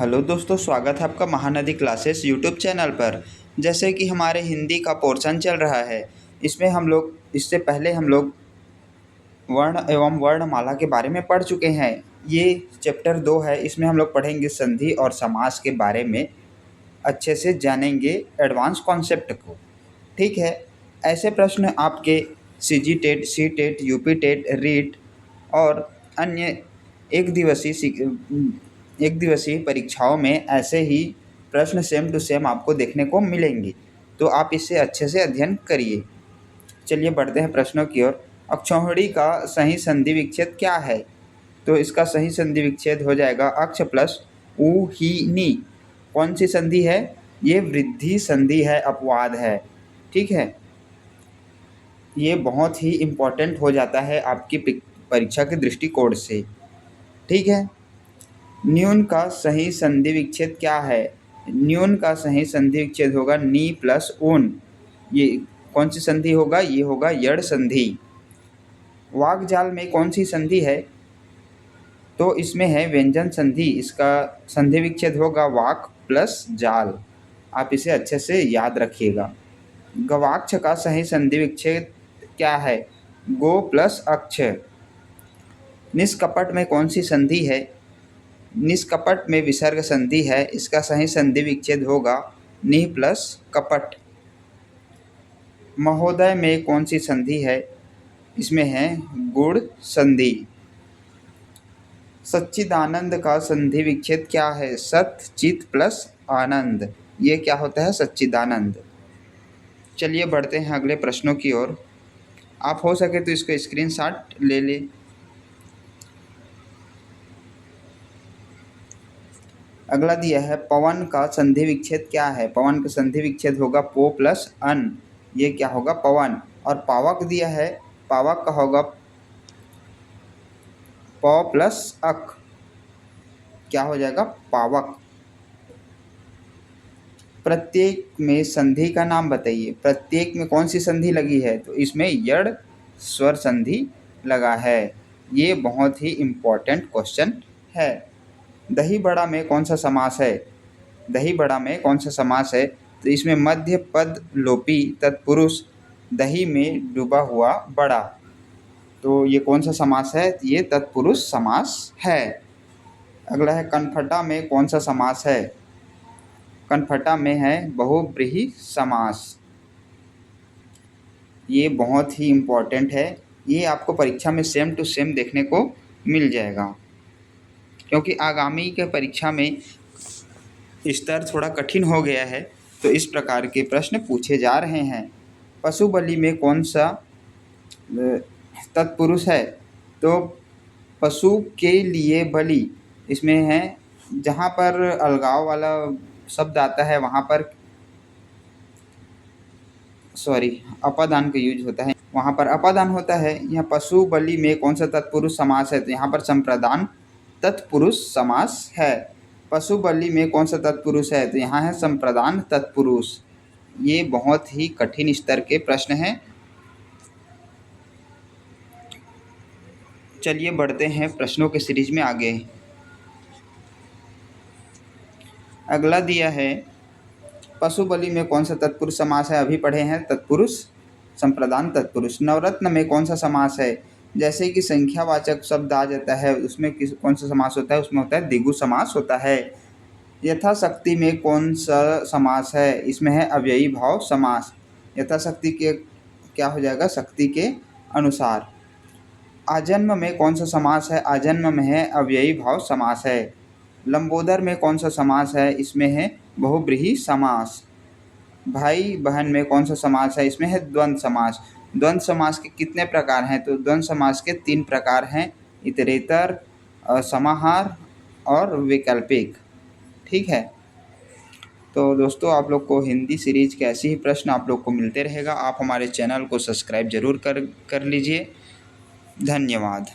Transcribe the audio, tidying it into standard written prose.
Hello दोस्तों, स्वागत है आपका महानदी क्लासेस यूट्यूब चैनल पर। जैसे कि हमारे हिंदी का पोर्शन चल रहा है, इसमें हम लोग इससे पहले हम लोग वर्ण एवं वर्णमाला के बारे में पढ़ चुके हैं। ये चैप्टर 2 है। इसमें हम लोग पढ़ेंगे संधि और समास के बारे में, अच्छे से जानेंगे एडवांस कॉन्सेप्ट को। ठीक है। ऐसे प्रश्न आपके CG TET, C TET, UP TET, REET और अन्य एक दिवसीय परीक्षाओं में ऐसे ही प्रश्न सेम टू सेम आपको देखने को मिलेंगे। तो आप इसे अच्छे से अध्ययन करिए। चलिए बढ़ते हैं प्रश्नों की ओर। अक्षौहिणी का सही संधि विच्छेद क्या है? तो इसका सही संधि विच्छेद हो जाएगा अक्ष प्लस ऊ ही नी। कौन सी संधि है? ये वृद्धि संधि है, अपवाद है। ठीक है। ये बहुत ही इम्पोर्टेंट हो जाता है आपकी परीक्षा के दृष्टिकोण से। ठीक है। न्यून का सही संधि विच्छेद क्या है? न्यून का सही संधि विच्छेद होगा नी प्लस ऊन। ये कौन सी संधि होगा? ये होगा यड़ संधि। वाक्जाल में कौन सी संधि है? तो इसमें है व्यंजन संधि। इसका संधि विच्छेद होगा वाक प्लस जाल। आप इसे अच्छे से याद रखिएगा। गवाक्ष का सही संधि विच्छेद क्या है? गो प्लस अक्ष। निष्कपट में कौन सी संधि है? निष्कपट में विसर्ग संधि है। इसका सही संधि विच्छेद होगा नि प्लस कपट। महोदय में कौन सी संधि है? इसमें है गुण संधि। सच्चिदानंद का संधि विच्छेद क्या है? सत चित प्लस आनंद। ये क्या होता है? सच्चिदानंद। चलिए बढ़ते हैं अगले प्रश्नों की ओर। आप हो सके तो इसका स्क्रीनशॉट ले लें। अगला दिया है पवन का संधि विच्छेद क्या है? पवन का संधि विच्छेद होगा पो प्लस अन। ये क्या होगा? पवन। और पावक दिया है, पावक का होगा प प्लस अक। क्या हो जाएगा? पावक। प्रत्येक में संधि का नाम बताइए। प्रत्येक में कौन सी संधि लगी है? तो इसमें यड़ स्वर संधि लगा है। ये बहुत ही इम्पोर्टेंट क्वेश्चन है। दही बड़ा में कौन सा समास है? दही बड़ा में कौन सा समास है? तो इसमें मध्य पद लोपी तत्पुरुष दही में डूबा हुआ बड़ा। तो ये कौन सा समास है? ये तत्पुरुष समास है। अगला है कनफटा में कौन सा समास है? कनफटा में है बहुव्रीहि समास। ये बहुत ही इम्पोर्टेंट है। ये आपको परीक्षा में सेम टू सेम देखने को मिल जाएगा, क्योंकि आगामी के परीक्षा में स्तर थोड़ा कठिन हो गया है। तो इस प्रकार के प्रश्न पूछे जा रहे हैं। पशु बलि में कौन सा तत्पुरुष है? तो पशु के लिए बलि, इसमें है जहाँ पर अलगाव वाला शब्द आता है वहाँ पर अपादान का यूज होता है, वहाँ पर अपादान होता है। यहाँ पशु बलि में कौन सा तत्पुरुष समास है? तो यहाँ पर संप्रदान तत्पुरुष समास है। पशु बलि में कौन सा तत्पुरुष है? तो यहाँ है संप्रदान तत्पुरुष। ये बहुत ही कठिन स्तर के प्रश्न हैं। चलिए बढ़ते हैं प्रश्नों के सीरीज में आगे। अगला दिया है पशु बलि में कौन सा तत्पुरुष समास है? अभी पढ़े हैं तत्पुरुष, संप्रदान तत्पुरुष। नवरत्न में कौन सा समास है? जैसे कि संख्यावाचक शब्द आ जाता है, उसमें कौन सा समास होता है? उसमें होता है द्विगु समास होता है। यथाशक्ति में कौन सा समास है? इसमें है अव्ययी भाव समास। यथाशक्ति के क्या हो जाएगा? शक्ति के अनुसार। आजन्म में कौन सा समास है? आजन्म में है अव्ययी भाव समास है। लंबोदर में कौन सा समास है? इसमें है बहुव्रीहि समास। भाई बहन में कौन सा समास है? इसमें है द्वंद्व समास। द्वंद्व समास के कितने प्रकार हैं? तो द्वंद्व समास के 3 प्रकार हैं, इतरेतर, समाहार और वैकल्पिक। ठीक है। तो दोस्तों, आप लोग को हिंदी सीरीज के ऐसे ही प्रश्न आप लोग को मिलते रहेगा। आप हमारे चैनल को सब्सक्राइब जरूर कर लीजिए। धन्यवाद।